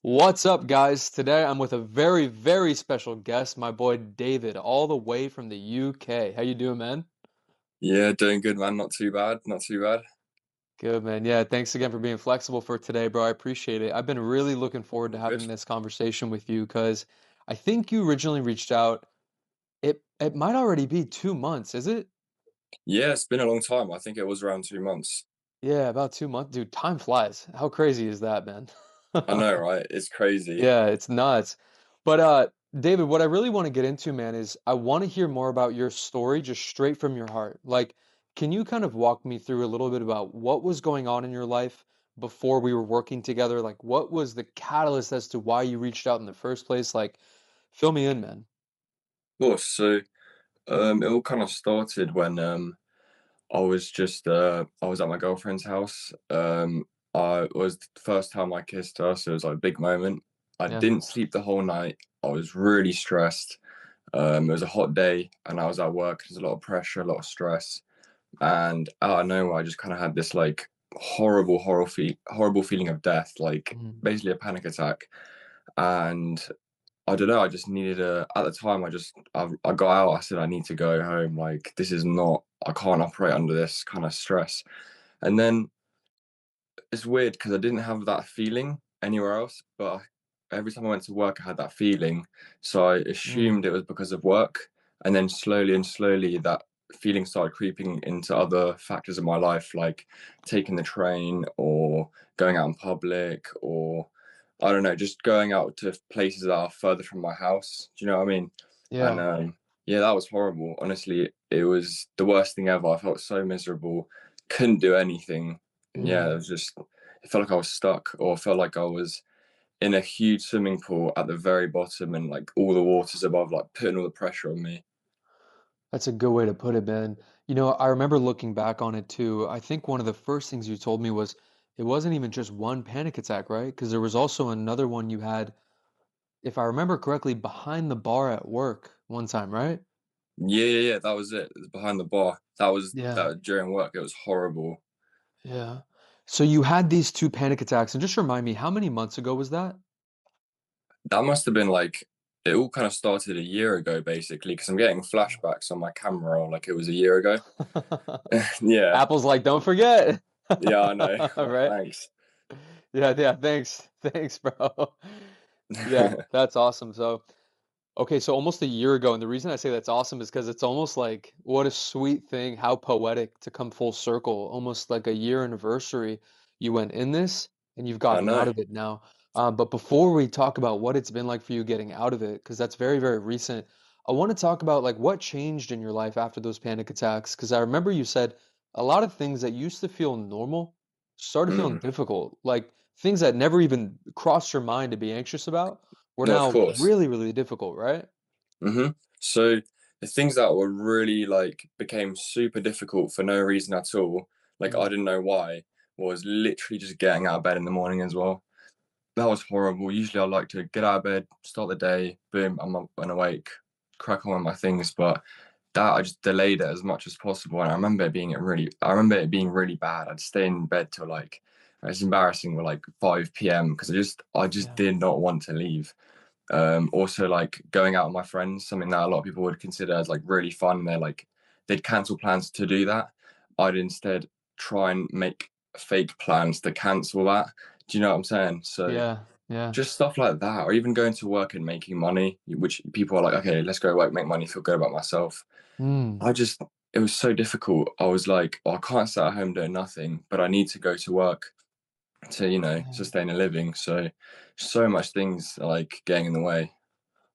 What's up, guys? Today I'm with a very, very special guest, my boy David, all the way from the UK. How you doing, man? Yeah, doing good, man. Not too bad. Not too bad. Good, man. Yeah, thanks again for being flexible for today, bro. I appreciate it. I've been really looking forward to All good. having this conversation with you because I think you originally reached out. It might already be 2 months, is it? Yeah, it's been a long time. I think it was around 2 months. Yeah, about 2 months. Dude, time flies. How crazy is that, man? I know, right? It's crazy. Yeah, it's nuts. But David, what I really want to get into, man, is I want to hear more about your story just straight from your heart. Like, can you kind of walk me through a little bit about what was going on in your life before we were working together? Like, what was the catalyst as to why you reached out in the first place? Like, fill me in, man. Of course. It all kind of started when I was at my girlfriend's house. I was the first time I kissed her, so it was like a big moment. I Yeah. didn't sleep the whole night. I was really stressed. It was a hot day, and I was at work. There's a lot of pressure, a lot of stress, and out of nowhere, I just kind of had this like horrible feeling of death, like Mhm. basically a panic attack. And I don't know, I just needed at the time, I got out, I said, I need to go home. Like, this is not, I can't operate under this kind of stress. And then it's weird because I didn't have that feeling anywhere else, but every time I went to work, I had that feeling. So I Mm. assumed it was because of work. And then slowly and slowly, that feeling started creeping into other factors of my life, like taking the train or going out in public, or I don't know, just going out to places that are further from my house. Do you know what I mean? And Yeah. yeah, that was horrible. Honestly, it was the worst thing ever. I felt so miserable, couldn't do anything. And yeah, Mm. it felt like I was stuck, or felt like I was in a huge swimming pool at the very bottom, and like all the water's above, like putting all the pressure on me. That's a good way to put it, man. You know, I remember looking back on it too. I think one of the first things you told me was it wasn't even just one panic attack, right? Because there was also another one you had, if I remember correctly, behind the bar at work one time, right? Yeah, that was it. It was behind the bar. That Yeah. was during work. It was horrible. Yeah. So you had these two panic attacks, and just remind me, how many months ago was that? That must have been like it all kind of started a year ago, basically, because I'm getting flashbacks on my camera roll like it was a year ago. Yeah, Apple's like, don't forget. yeah, I know. Right? Thanks. Yeah, yeah, thanks. Thanks, bro. Yeah, that's awesome. So, okay, so almost a year ago, and the reason I say that's awesome is because it's almost like what a sweet thing, how poetic to come full circle, almost like a year anniversary. You went in this and you've I gotten know. out of it now. But before we talk about what it's been like for you getting out of it, because that's very, very recent, I want to talk about like what changed in your life after those panic attacks. Because I remember you said a lot of things that used to feel normal started feeling Mm. difficult, like things that never even crossed your mind to be anxious about were No, of now course. really, really difficult, right? So the things that were really like became super difficult for no reason at all, like I Mm, didn't know why, was literally just getting out of bed in the morning as well. That was horrible. Usually I like to get out of bed, start the day, boom, I'm up and awake, crack on with my things, but that I just delayed it as much as possible. And I remember it being really bad. I'd stay in bed till like it's embarrassing, with like 5 p.m. because I just yeah, did not want to leave. Also, like going out with my friends, something that a lot of people would consider as like really fun. And they'd cancel plans to do that. I'd instead try and make fake plans to cancel that. Do you know what I'm saying? So yeah, yeah. just stuff like that, or even going to work and making money, which people are like, okay, let's go work, make money, feel good about myself. Mm, I just, it was so difficult. I was like, oh, I can't sit at home doing nothing, but I need to go to work to, yeah. sustain a living. So much things are like getting in the way.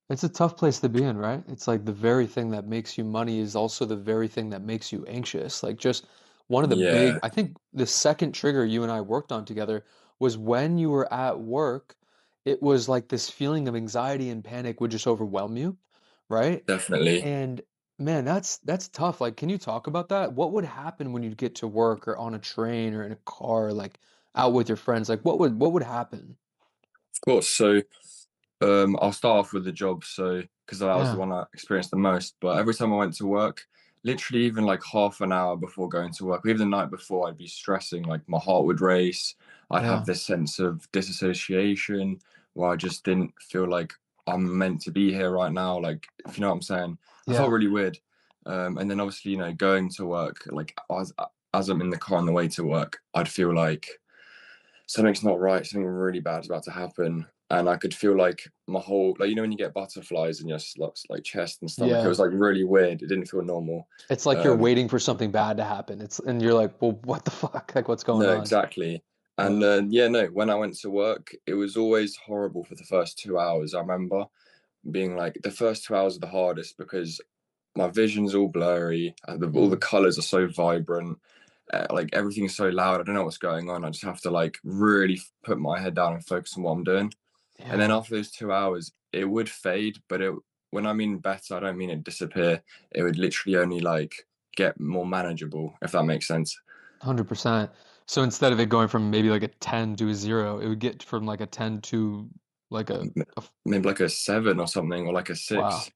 It's a tough place to be in, right? It's like the very thing that makes you money is also the very thing that makes you anxious. Like just one of the big, Yeah, I think the second trigger you and I worked on together was when you were at work, it was like this feeling of anxiety and panic would just overwhelm you, right? definitely. And man, that's tough. Like, can you talk about that? What would happen when you get to work or on a train or in a car, like out with your friends? Like what would happen? Of course. I'll start off with the job. So, because that was the Yeah, one I experienced the most. But every time I went to work, literally even like half an hour before going to work, or even the night before, I'd be stressing. Like my heart would race. I'd have yeah. this sense of disassociation where I just didn't feel like I'm meant to be here right now. Like, if you know what I'm saying, I felt Yeah. really weird. And then obviously, going to work, like as I'm in the car on the way to work, I'd feel like something's not right, something really bad is about to happen. And I could feel like my whole, like, when you get butterflies in your like chest and stomach, it Yeah. was like really weird. It didn't feel normal. It's like you're Um, waiting for something bad to happen. And you're like, well, what the fuck? Like, what's going no, on? exactly. And Yeah. yeah, no, when I went to work, it was always horrible for the first 2 hours. I remember being like, the first 2 hours are the hardest because my vision's all blurry. All the Mm. colors are so vibrant. Like everything's so loud. I don't know what's going on. I just have to like really put my head down and focus on what I'm doing. And then Yeah. after those 2 hours, it would fade. But when I mean better, I don't mean it disappear. It would literally only like get more manageable, if that makes sense. 100%. So instead of it going from maybe like a 10 to a 0, it would get from like a 10 to like Maybe like a seven or something, or like a wow. six.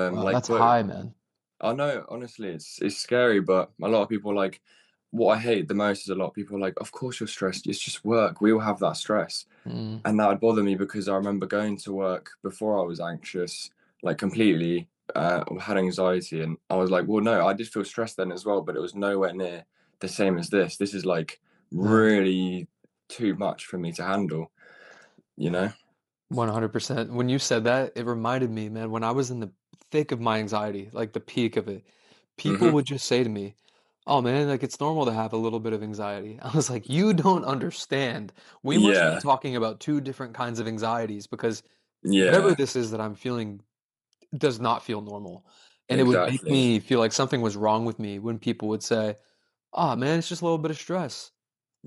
Wow, Like, that's but high, man. I know, honestly, it's scary, but a lot of people like what I hate the most is a lot of people are like, of course you're stressed. It's just work. We all have that stress. Mm. And that would bother me because I remember going to work before I was anxious, like completely, had anxiety. And I was like, well, no, I did feel stressed then as well, but it was nowhere near the same as this. This is like Yeah. really too much for me to handle, you know? 100%. When you said that, it reminded me, man, when I was in the thick of my anxiety, like the peak of it, people Hmm. would just say to me, "Oh man, like it's normal to have a little bit of anxiety." I was like, "You don't understand. We must be Yeah. talking about two different kinds of anxieties because whatever Yeah. this is that I'm feeling does not feel normal." And it would make Exactly. me feel like something was wrong with me when people would say, "Oh man, it's just a little bit of stress."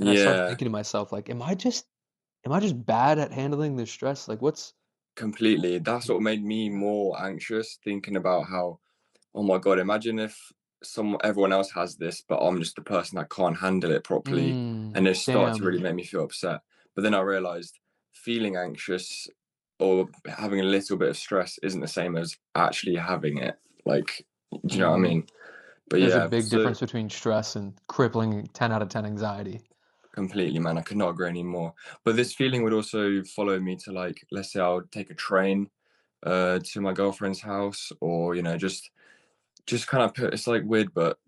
And I started Yeah. thinking to myself, like, am I just bad at handling this stress? Like, what's Completely. That's what made me more anxious thinking about how, oh my God, imagine if everyone else has this, but I'm just the person that can't handle it properly. And it started to really damn. make me feel upset. But then I realized feeling anxious or having a little bit of stress isn't the same as actually having it. Like, do you know what I Mm. mean? But There's a yeah, big so difference between stress and crippling 10 out of 10 anxiety. completely, man, I could not agree anymore. But this feeling would also follow me to, like, let's say I would take a train to my girlfriend's house, or just kind of put, it's like weird, but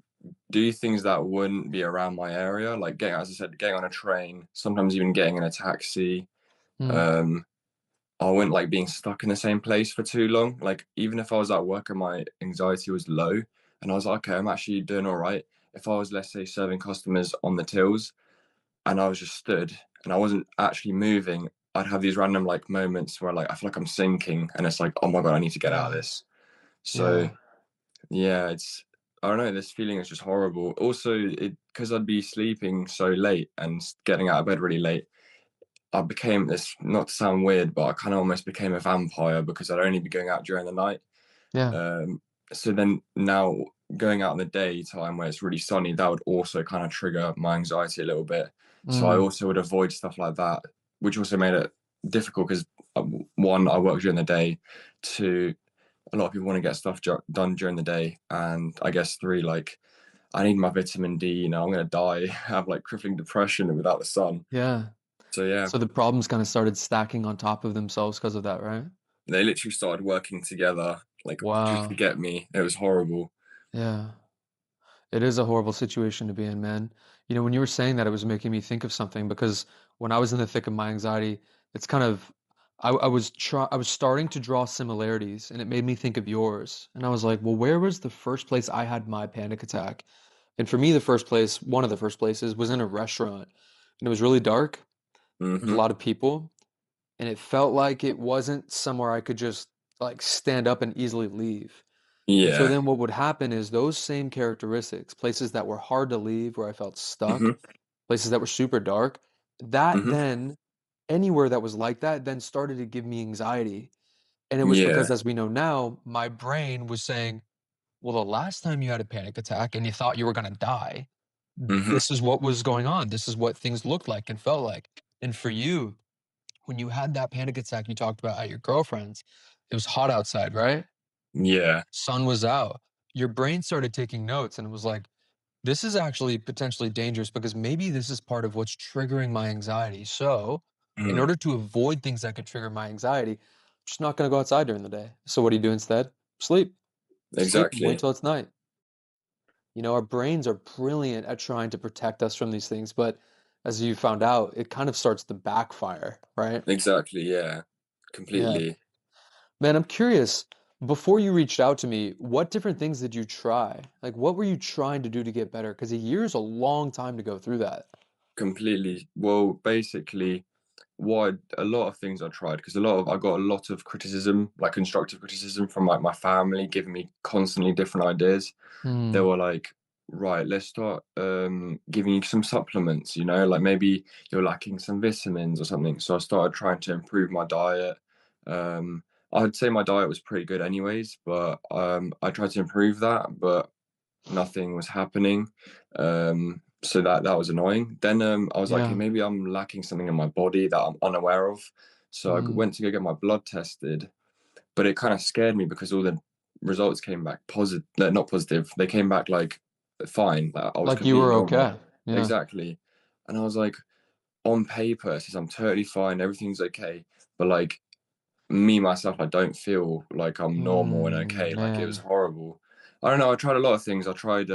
do things that wouldn't be around my area, like getting, as I said, getting on a train, sometimes even getting in a taxi. Mm. um I wouldn't like being stuck in the same place for too long. Like, even if I was at work and my anxiety was low and I was like, okay, I'm actually doing all right, if I was, let's say, serving customers on the tills and I was just stood and I wasn't actually moving, I'd have these random like moments where like I feel like I'm sinking and it's like, oh my God, I need to get out of Yeah. this. So Yeah. yeah, I don't know, this feeling is just horrible. Also, it because I'd be sleeping so late and getting out of bed really late, I became this, not to sound weird, but I kind of almost became a vampire because I'd only be going out during the night. Yeah. Um, so then now going out in the daytime where it's really sunny, that would also kind of trigger my anxiety a little bit. So I Mm. also would avoid stuff like that, which also made it difficult because, one, I work during the day. Two, a lot of people want to get stuff done during the day, and I guess three, like, I need my vitamin D. I'm gonna die, have like crippling depression without the sun. Yeah. So yeah, So the problems kind of started stacking on top of themselves because of that, right? they literally started working together, like, just to Wow. get me. It was horrible. Yeah. It is a horrible situation to be in, man. When you were saying that, it was making me think of something because when I was in the thick of my anxiety, it's kind of I was starting to draw similarities, and it made me think of yours. And I was like, well, where was the first place I had my panic attack? And for me, one of the first places was in a restaurant, and it was really dark with a Hmm. lot of people, and it felt like it wasn't somewhere I could just like stand up and easily leave. And so Yeah. then what would happen is those same characteristics, places that were hard to leave, where I felt stuck, Hmm. places that were super dark, that Hmm. then anywhere that was like that then started to give me anxiety. And it was because, Yeah. as we know now, my brain was saying, well, the last time you had a panic attack and you thought you were going to die, Hmm. this is what was going on. This is what things looked like and felt like. And for you, when you had that panic attack you talked about at your girlfriend's, it was hot outside, right? Yeah. Sun was out. Your brain started taking notes and it was like, this is actually potentially dangerous because maybe this is part of what's triggering my anxiety. So in Mm. order to avoid things that could trigger my anxiety, I'm just not going to go outside during the day. So what do you do instead? Sleep. Sleep and wait Exactly. till it's night. You know, our brains are brilliant at trying to protect us from these things, but as you found out, it kind of starts to backfire, right? Exactly. Yeah. Yeah. Completely. Man, I'm curious, before you reached out to me, what different things did you try? Like, what were you trying to do to get better? Because a year is a long time to go through that. Completely. Well, basically, what a lot of things I tried because I got a lot of criticism, like constructive criticism from like my family, giving me constantly different ideas. They Hmm. were like, right, let's start giving you some supplements, you know, like maybe you're lacking some vitamins or something. So I started trying to improve my diet. Um, I'd say my diet was pretty good anyways, but I tried to improve that, but nothing was happening. So that was annoying. Then I was like, hey, Yeah. maybe I'm lacking something in my body that I'm unaware of. So I Mm. went to go get my blood tested, but it kind of scared me because all the results came back positive, not positive. They came back like fine. Like I was Like you completely were normal. okay. Yeah. Exactly. And I was like, on paper, it says I'm totally fine, everything's okay. But like me myself, I don't feel like I'm normal and Mm, okay. Like it was man. horrible. I don't know. I tried a lot of things. I tried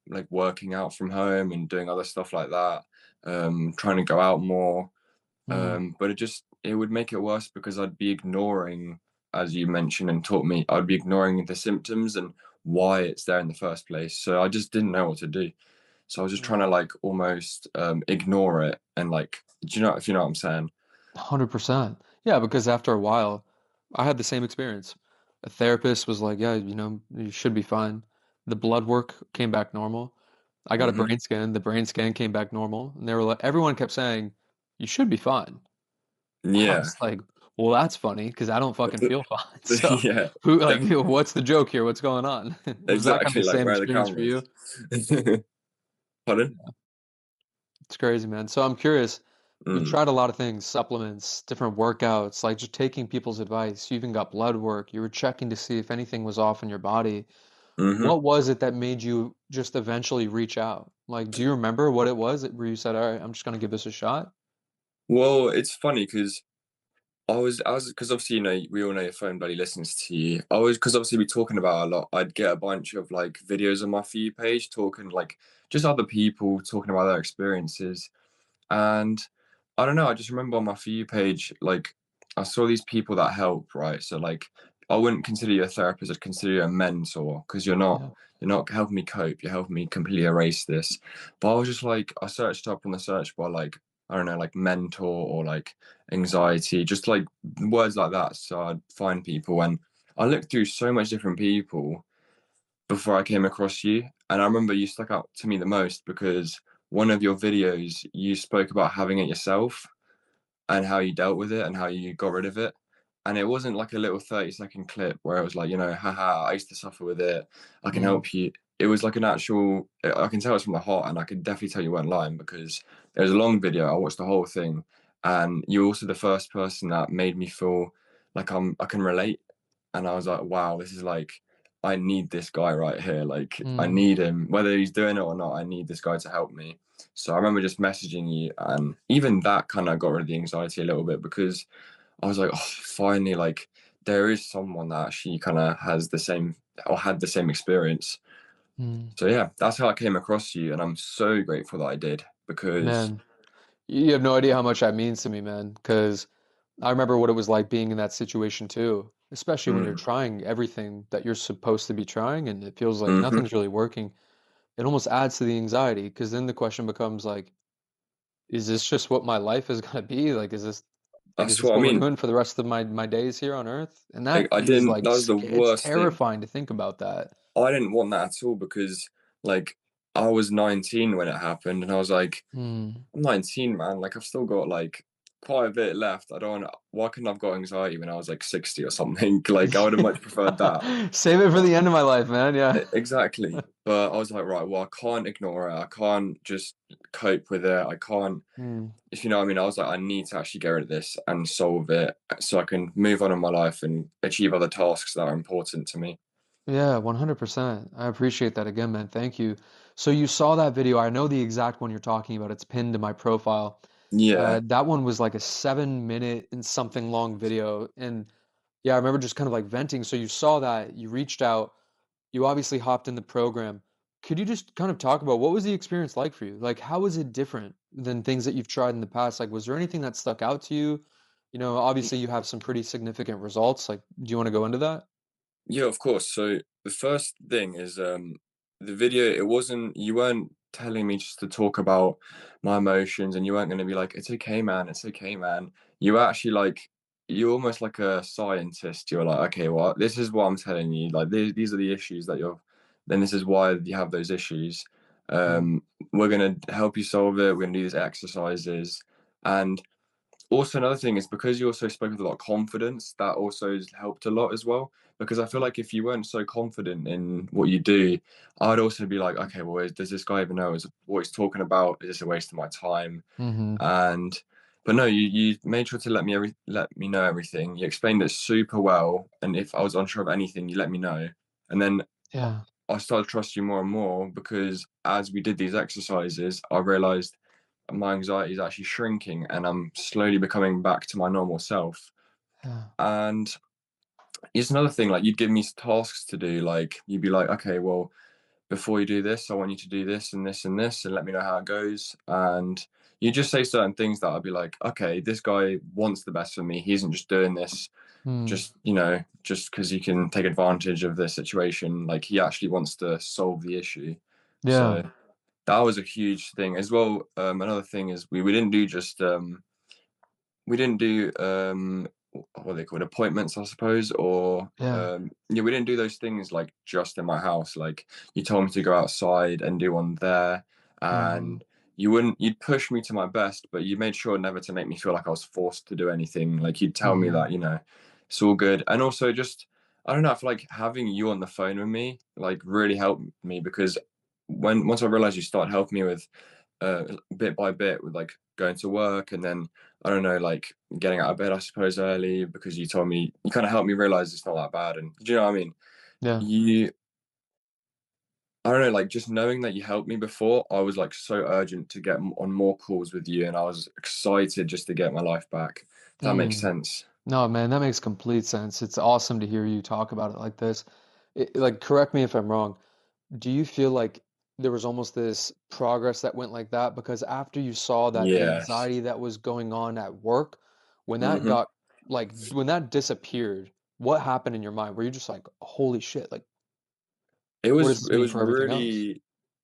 like working out from home and doing other stuff like that. Trying to go out more. Mm, But it would make it worse because I'd be ignoring, as you mentioned and taught me, I'd be ignoring the symptoms and why it's there in the first place. So I just didn't know what to do. So I was just trying to mm. like almost ignore it and like, do you know if you know what I'm saying? 100%. Yeah, because after a while, I had the same experience. A therapist was like, "Yeah, you know, you should be fine." The blood work came back normal. I got a Hmm. brain scan. The brain scan came back normal, and they were like, everyone kept saying, "You should be fine." I Yeah. was like, "Well, that's funny because I don't fucking feel fine." So, Yeah, who like, definitely. what's the joke here? What's going on? Was that kind of Exactly. the Like, same where are the experience for you? cameras? Pardon? It's crazy, man. So I'm curious, you've Mm. tried a lot of things, supplements, different workouts, like just taking people's advice. You even got blood work. You were checking to see if anything was off in your body. Hmm. What was it that made you just eventually reach out? Like, do you remember what it was where you said, "All right, I'm just gonna give this a shot"? Well, it's funny because because obviously, you know, we all know your phone bloody listens to you. Because obviously we talking about a lot, I'd get a bunch of like videos on my For You page talking like just other people talking about their experiences. And I don't know, I just remember on my For You page, like I saw these people that help, right? So like I wouldn't consider you a therapist, I'd consider you a mentor because Yeah. you're not helping me cope, you're helping me completely erase this. But I was just like I searched up on the search bar like I don't know, like mentor or like anxiety, just like words like that. So I'd find people and I looked through so much different people before I came across you. And I remember you stuck out to me the most because one of your videos you spoke about having it yourself and how you dealt with it and how you got rid of it. And it wasn't like a little 30-second clip where it was like, you know, haha, I used to suffer with it. I can Mm, help you. It was like an actual, I can tell it's from the heart. And I can definitely tell you weren't lying because it was a long video. I watched the whole thing. And you're also the first person that made me feel like I can relate. And I was like, wow, this is like, I need this guy right here. Like, I mm, need him, whether he's doing it or not. I need this guy to help me. So I remember just messaging you, and even that kind of got rid of the anxiety a little bit because I was like, oh, finally, like there is someone that actually kind of has the same or had the same experience. mm. So yeah, that's how I came across you, and I'm so grateful that I did because Man, you have no idea how much that means to me, man, because I remember what it was like being in that situation too, especially when you're mm, trying everything that you're supposed to be trying and it feels like hmm nothing's really working. It almost adds to the anxiety because then the question becomes like, is this just what my life is gonna be? Is that's this what I what we're mean. doing for the rest of my days here on Earth? And Like, that I is didn't. like That was the it's worst thing. terrifying to think about that. I didn't want that at all because like I was 19 when it happened, and I was like, Hmm. I'm 19, man. Like I've still got like quite a bit left. I don't. Why couldn't I have got anxiety when I was like 60 or something? Like I would have much preferred that. Save it for the end of my life, man. Yeah. Exactly. But I was like, right, well, I can't ignore it. I can't just cope with it. I can't, Hmm. if you know what I mean. I was like, I need to actually get rid of this and solve it so I can move on in my life and achieve other tasks that are important to me. Yeah, 100%. I appreciate that again, man. Thank you. So you saw that video. I know the exact one you're talking about. It's pinned to my profile. Yeah. That one was like a 7 minute and something long video. And yeah, I remember just kind of like venting. So you saw that, you reached out, you obviously hopped in the program. Could you just kind of talk about what was the experience like for you? Like, how was it different than things that you've tried in the past? Like, was there anything that stuck out to you? You know, obviously you have some pretty significant results. Like, do you want to go into that? Yeah, of course. So the first thing is the video, it wasn't you weren't telling me just to talk about my emotions and you weren't gonna be like, it's okay, man, it's okay, man. You were actually like you're almost like a scientist. You're like, okay, well, this is what I'm telling you. Like these are the issues that you're then this is why you have those issues. Mm, Um, we're gonna help you solve it, we're gonna do these exercises. And also another thing is because you also spoke with a lot of confidence, that also has helped a lot as well. Because I feel mm, like if you weren't so confident in what you do, I'd also be like, okay, well, does this guy even know what he's talking about? Is this a waste of my time? mm-hmm. And but no, you made sure to let me know everything. You explained it super well, and if I was unsure of anything, you let me know. And then Yeah. I started to trust you more and more because as we did these exercises, I realized my anxiety is actually shrinking and I'm slowly becoming back to my normal self. Yeah. And it's another thing, like you'd give me tasks to do, like you'd be like, okay, well, before you do this, I want you to do this and this and this and let me know how it goes. And you just say certain things that I'd be like, okay, this guy wants the best for me. He isn't just doing this Mm, just, just because he can take advantage of the situation. Like he actually wants to solve the issue. yeah. So that was a huge thing as well. Another thing is we didn't do just we didn't do what are they called appointments, I suppose, or Yeah. yeah, we didn't do those things like just in my house. Like you told me to go outside and do one there, Mm, and you'd push me to my best, but you made sure never to make me feel like I was forced to do anything. Like you'd tell me mm-hmm. that it's all good, and also just I don't know, I feel like having you on the phone with me like really helped me because when once I realized you started helping me with bit by bit with like going to work and then I don't know, like getting out of bed, I suppose, early because you told me you kind of helped me realize it's not that bad. And do you know what I mean? Yeah. You, I don't know, like just knowing that you helped me before, I was like so urgent to get on more calls with you, and I was excited just to get my life back. If that makes Mm. sense. No, man, that makes complete sense. It's awesome to hear you talk about it like this. Like, correct me if I'm wrong. Do you feel like there was almost this progress that went like that? Because after you saw that the Yes. anxiety that was going on at work, when that hmm got when that disappeared, what happened in your mind? Were you just like, holy shit, like, It what does was this it mean was for everything else? really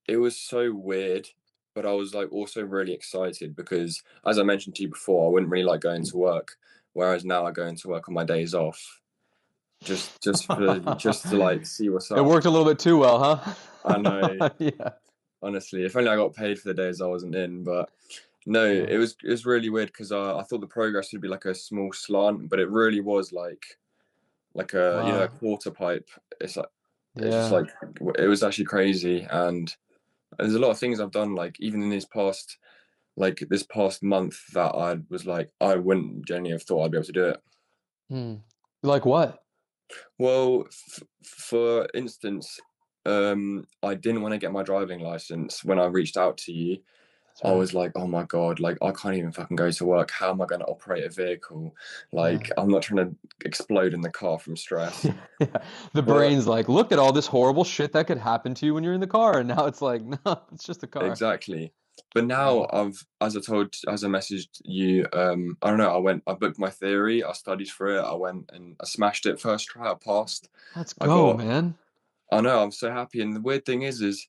it was so weird, but I was like also really excited because as I mentioned to you before, I wouldn't really like going to work, whereas now I go into work on my days off just to like see what's It up. worked a little bit too well, I know, huh? Yeah. honestly, if only I got paid for the days I wasn't in, but no, Yeah. it was really weird because I thought the progress would be like a small slant, but it really was like a a Wow. quarter pipe. It's just Yeah. like it was actually crazy and there's a lot of things I've done, like even in this past month that I was like, I wouldn't genuinely have thought I'd be able to do it. Hmm. Like what? Well, for instance, I didn't want to get my driving license when I reached out to you. That's I right. was like, oh my God, like I can't even fucking go to work. How am I going to operate a vehicle? Yeah. Like, I'm not trying to explode in the car from stress. Yeah. The But brain's like, look at all this horrible shit that could happen to you when you're in the car. And now it's like, no, it's just a car. exactly. But Yeah. now as I messaged you, I don't know, I booked my theory, I studied for it, I went and I smashed it first try, I passed. Let's I go, got, man. I know, I'm so happy. And the weird thing is this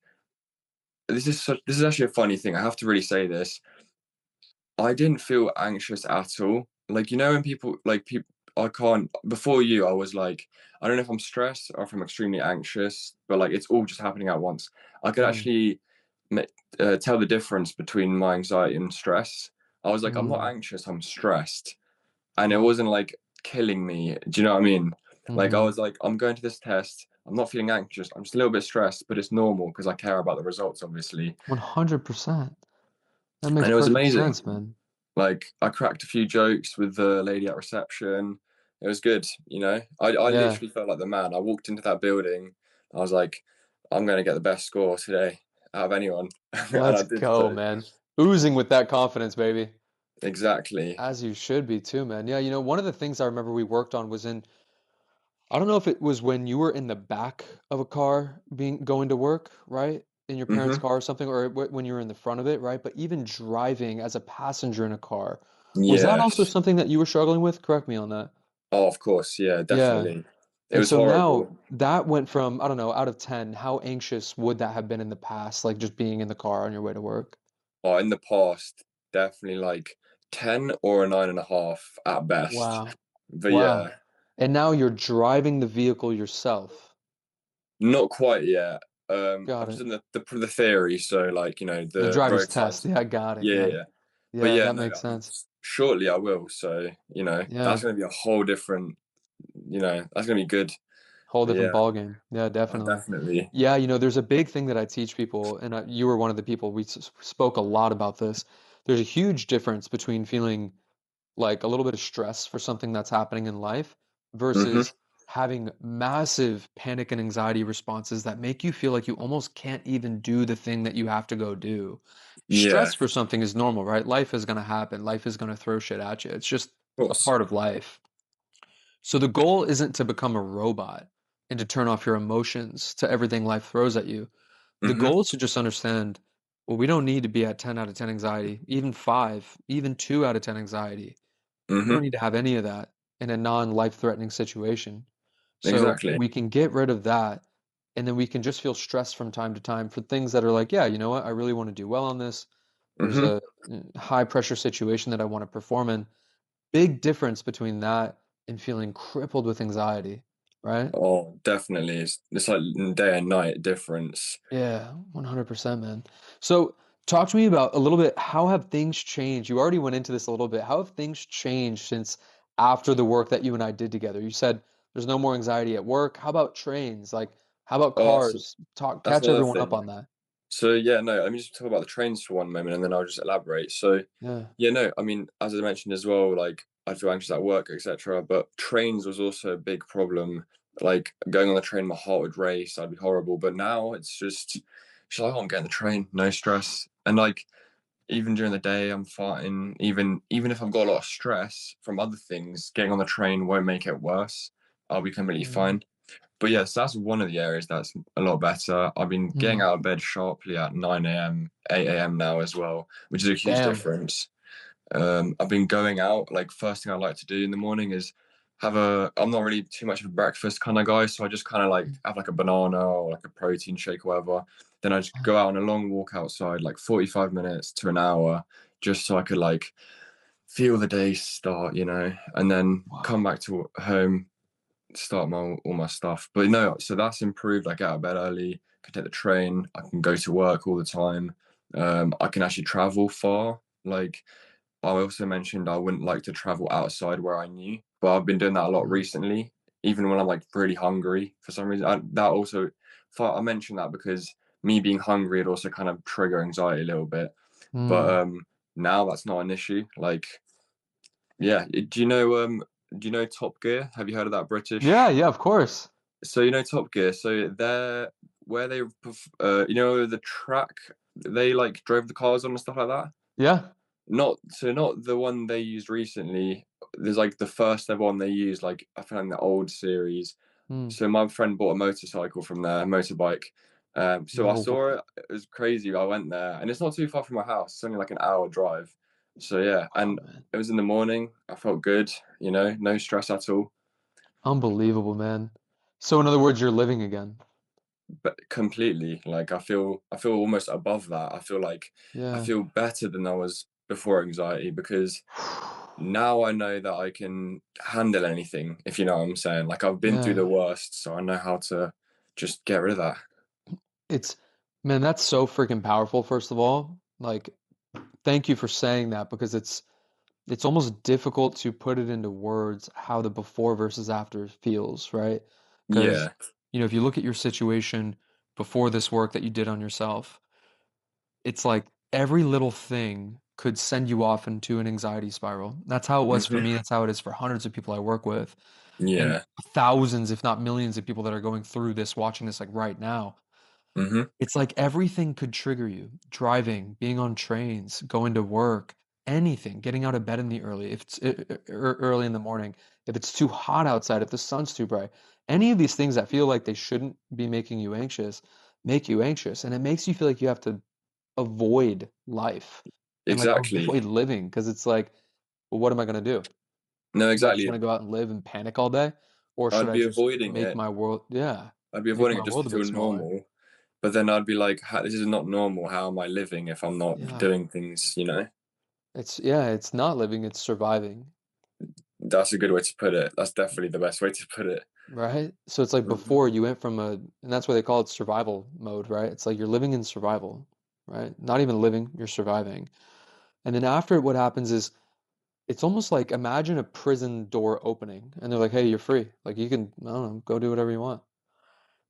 is actually a funny thing. I have to really say this. I didn't feel anxious at all. Like, when people, I can't, before you, I was like, I don't know if I'm stressed or if I'm extremely anxious, but like it's all just happening at once. I could Mm, actually tell the difference between my anxiety and stress. I was like, I'm not mm, anxious, I'm stressed. And it yeah. wasn't like killing me. Do you know what I mean? Like, I Mm-hmm. was like, I'm going to this test. I'm not feeling anxious. I'm just a little bit stressed, but it's normal because I care about the results, obviously. 100%. That makes And it was perfect amazing. sense, man. Like I cracked a few jokes with the lady at reception. It was good. I Yeah. literally felt like the man. I walked into that building. I was like, I'm gonna get the best score today out of anyone, and Let's I did go, so. man. Oozing with that confidence, baby. exactly. As you should be too, man. Yeah, one of the things I remember we worked on was I don't know if it was when you were in the back of a car being going to work, right? In your parents' Hmm. car or something, or when you were in the front of it, right? But even driving as a passenger in a car, was that also Yes. something that you were struggling with? Correct me on that. Oh, of course. Yeah, Yeah. definitely. It And was so now horrible. that went from, I don't know, out of 10, how anxious would that have been in the past, like just being in the car on your way to work? Oh, in the past, definitely like 10 or a 9.5 at best. Wow. But Wow. yeah, And now you're driving the vehicle yourself. not quite yet. Got I've just it. done the theory, so like, The the driver's road test. signs. Yeah, got it. Yeah, Got yeah, it. yeah. But Yeah, yeah, that no, makes sense. shortly I will. So, that's Yeah. gonna be a whole different, that's gonna be good. Whole But different yeah, ball game. Yeah, definitely. definitely. Yeah, there's a big thing that I teach people, and you were one of the people we spoke a lot about this. There's a huge difference between feeling like a little bit of stress for something that's happening in life Hmm. versus having massive panic and anxiety responses that make you feel like you almost can't even do the thing that you have to go do. Yeah, Stress for something is normal, right? Life is going to happen. Life is going to throw shit at you. It's just of a course. part of life. So the goal isn't to become a robot and to turn off your emotions to everything life throws at you. The Hmm. goal is to just understand, well, we don't need to be at 10 out of 10 anxiety, even 5, even 2 out of 10 anxiety. We Hmm. don't need to have any of that in a non-life threatening situation. So Exactly. we can get rid of that, and then we can just feel stressed from time to time for things that are like, yeah, you know what? I really want to do well on this. There's Hmm. a high pressure situation that I want to perform in. Big difference between that and feeling crippled with anxiety, right? Oh, definitely. It's like day and night difference. Yeah, 100%, man. So, talk to me about a little bit, how have things changed? You already went into this a little bit. How have things changed since after the work that you and I did together? You said there's no more anxiety at work. How about trains? Like, how about Oh, so cars? Talk, that's catch another everyone up thing. on that. So yeah, no, let me just talk about the trains for one moment and then I'll just elaborate. So Yeah. yeah, no, I mean, as I mentioned as well, like I feel anxious at work, etc. But trains was also a big problem. Like going on the train, my heart would race, I'd be horrible. But now it's like, oh, I'm getting the train, no stress. And like even during the day, I'm fine. Even if I've got a lot of stress from other things, getting on the train won't make it worse. I'll be completely Mm, fine. But yes, that's one of the areas that's a lot better. I've been getting mm. out of bed sharply at 9 a.m., 8 a.m. now as well, which is a huge Damn. difference. I've been going out. Like first thing I like to do in the morning is I'm not really too much of a breakfast kind of guy, so I just kind of like have like a banana or like a protein shake or whatever. Then I just go out on a long walk outside, like 45 minutes to an hour, just so I could like feel the day start, and then come Wow. back to home, start my all my stuff. But no, so that's improved. I get out of bed early, can take the train, I can go to work all the time. I can actually travel far. Like I also mentioned, I wouldn't like to travel outside where I knew, but I've been doing that a lot Mm, recently. Even when I'm like really hungry for some reason, that also, I mentioned that because me being hungry, it also kind of trigger anxiety a little bit. But mm. now that's not an issue. Like, yeah, do you know Top Gear? Have you heard of that Yeah, British? yeah, of course. So Top Gear. So they're where they, the track they like drove the cars on and stuff like that. Yeah. Not the one they used recently. There's like the first ever one they used, like I found the old series. Mm. So my friend bought a motorcycle from there, a motorbike. So I No saw way. it. It was crazy. I went there, and it's not too far from my house. It's only like an hour drive. So yeah, Wow, and man. it was in the morning. I felt good. No stress at all. Unbelievable, man. So in other words, you're living again. But completely, like I feel almost above that. I Yeah. feel better than I was before anxiety because now I know that I can handle anything, if you know what I'm saying. Like I've been through Yeah. the worst, so I know how to just get rid of that. It's, man, that's so freaking powerful, first of all. Like, thank you for saying that because it's almost difficult to put it into words how the before versus after feels, right? Because, Yeah. if you look at your situation before this work that you did on yourself, it's like every little thing could send you off into an anxiety spiral. That's how it was for Hmm. me. That's how it is for hundreds of people I work with, and Yeah. thousands, if not millions of people that are going through this, watching this like right now. Hmm. It's like everything could trigger you. Driving, being on trains, going to work, anything, getting out of bed in the early, if it's early in the morning, if it's too hot outside, if the sun's too bright, any of these things that feel like they shouldn't be making you anxious, make you anxious, and it makes you feel like you have to avoid life and like Exactly. avoid living because it's like, well, what am I gonna do? No, Do I just want exactly. to go out and live and panic all day, or should I'd I be just avoiding make it. my world, yeah, I'd be make avoiding my it just world to a feel bit smaller? normal. But then I'd be like, this is not normal. How am I living if I'm not Yeah. doing things, you know? It's yeah, it's not living, it's surviving, That's a good way to put it. That's definitely the best way to put it. right? So it's like Hmm. before you went from a, and that's why they call it survival mode, right? It's like you're living in survival, right? Not even living, you're surviving. And then after what happens is it's almost like imagine a prison door opening and they're like, "Hey, you're free. Like you can, I don't know, go do whatever you want."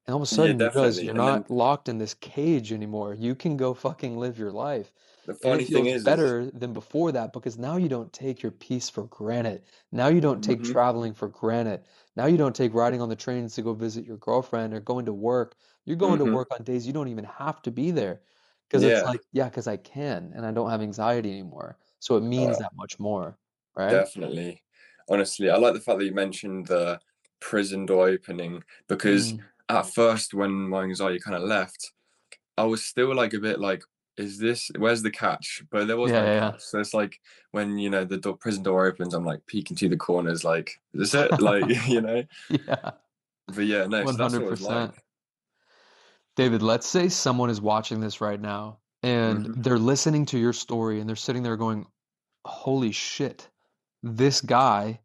And all of a Yeah, sudden you realize definitely. you're And then not locked in this cage anymore. You can go fucking live your life. the And it funny thing feels is, better than before that because now you don't take your peace for granted. Now you don't take hmm traveling for granted. Now you don't take riding on the trains to go visit your girlfriend or going to work. You're going to hmm work on days you don't even have to be there because it's yeah, like, yeah, because I can and I don't have anxiety anymore. So it means uh, that much more, right? definitely. Honestly, I like the fact that you mentioned the prison door opening because Mm. at first, when my anxiety kind of left, I was still like a bit like, is this where's the catch? But there was Yeah, no yeah, catch. So it's like when the prison door opens, I'm like peeking through the corners, like, is this it? Like, yeah. you know? Yeah, But yeah, no, so that's what it was 100%. like. David, let's say someone is watching this right now and Hmm. they're listening to your story and they're sitting there going, holy shit, this guy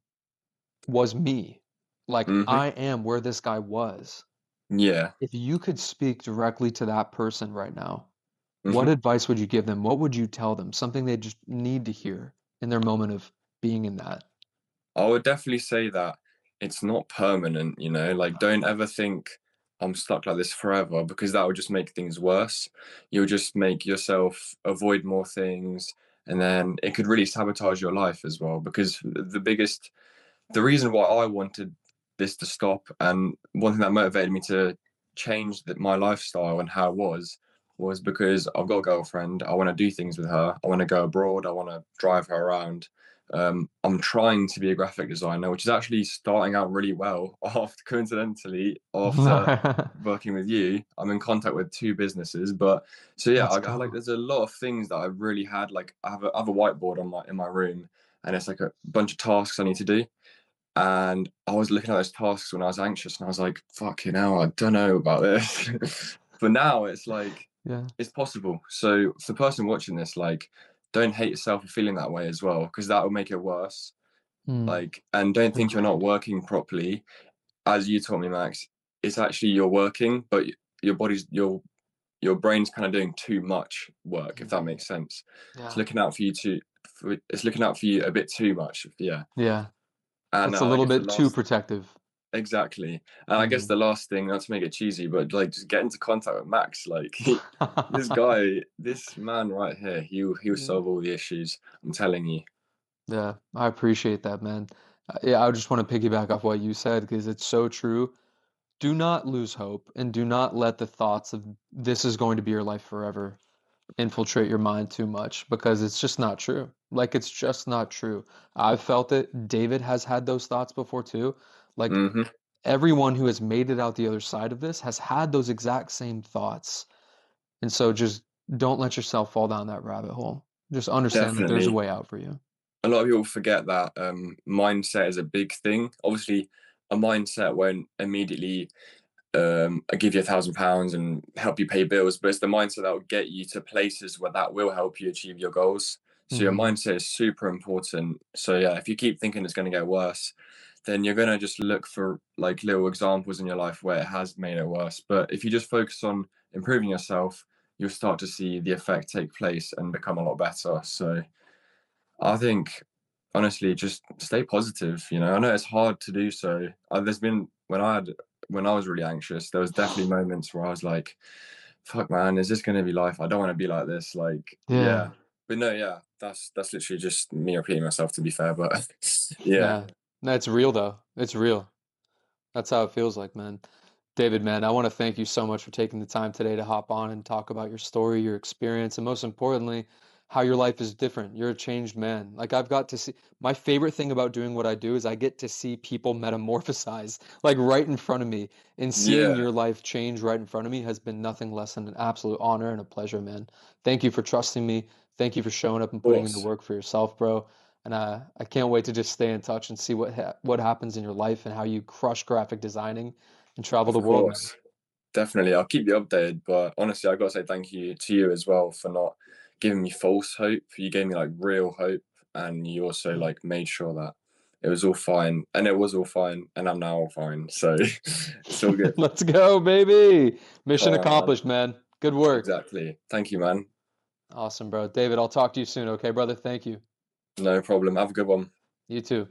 was me. Like, Hmm. I am where this guy was. Yeah. If you could speak directly to that person right now, what Hmm. advice would you give them? What would you tell them? Something they just need to hear in their moment of being in that. I would definitely say that it's not permanent, like don't ever think I'm stuck like this forever because that would just make things worse. You'll just make yourself avoid more things and then it could really sabotage your life as well because the reason why I wanted this to stop and one thing that motivated me to change my lifestyle and how it was because I've got a girlfriend. I want to do things with her. I want to go abroad. I want to drive her around. I'm trying to be a graphic designer, which is actually starting out really well. After coincidentally, after working with you, I'm in contact with two businesses. But so yeah, Let's I like go. there's a lot of things that I really had. Like I have a whiteboard in my room, and it's like a bunch of tasks I need to do. And I was looking at those tasks when I was anxious, and I was like, "Fucking hell, I don't know about this." But now it's like Yeah. it's possible. So for the person watching this, like, don't hate yourself for feeling that way as well, because that will make it worse. Hmm. Like, and don't think you're not Agreed. working properly. As you taught me, Max, it's actually you're working, but your body's your brain's kind of doing too much work, if that Mhm. makes sense. It's Yeah. looking out for you it's looking out for you a bit too much. Yeah. Yeah. And It's a I little guess the bit too last protective. Exactly. And I guess Mhm. the last thing, not to make it cheesy, but like just get into contact with Max. Like this guy, this man right here, he'll Yeah. solve all the issues. I'm telling you. Yeah, I appreciate that, man. Yeah, I just want to piggyback off what you said because it's so true. Do not lose hope and do not let the thoughts of this is going to be your life forever infiltrate your mind too much because it's just not true. Like, it's just not true. I've felt it. David has had those thoughts before too. Like, Hmm. everyone who has made it out the other side of this has had those exact same thoughts. And so just don't let yourself fall down that rabbit hole. Just understand that there's a Definitely. way out for you. A lot of people forget that mindset is a big thing. Obviously, a mindset won't immediately give you £1,000 and help you pay bills, but it's the mindset that will get you to places where that will help you achieve your goals. So your Hmm. mindset is super important. So yeah, if you keep thinking it's going to get worse, then you're going to just look for like little examples in your life where it has made it worse. But if you just focus on improving yourself, you'll start to see the effect take place and become a lot better. So I think honestly, just stay positive. I know it's hard to do so. There's been when I was really anxious, there was definitely moments where I was like, "Fuck, man, is this going to be life? I don't want to be like this." Like, yeah, Yeah. but no, yeah, that's literally just me repeating myself. To be fair, but yeah, Yeah. That's real though. It's real. That's how it feels like, man. David, man, I want to thank you so much for taking the time today to hop on and talk about your story, your experience, and most importantly, how your life is different. You're a changed man. Like I've got to see my favorite thing about doing what I do is I get to see people metamorphosize like right in front of me. And seeing Yeah, your life change right in front of me has been nothing less than an absolute honor and a pleasure, man. Thank you for trusting me. Thank you for showing up and of putting in the course, work for yourself, bro. And I can't wait to just stay in touch and see what happens in your life and how you crush graphic designing and travel the of world, man. course. Definitely, I'll keep you updated. But honestly, I gotta say thank you to you as well for not giving me false hope. You gave me like real hope, and you also like made sure that it was all fine, and it was all fine, and I'm now all fine. So it's all good. Let's go, baby. Mission All right, man. accomplished, man. Good work. Exactly. Thank you, man. Awesome, bro. David, I'll talk to you soon, okay, brother? Thank you. No problem. Have a good one. You too.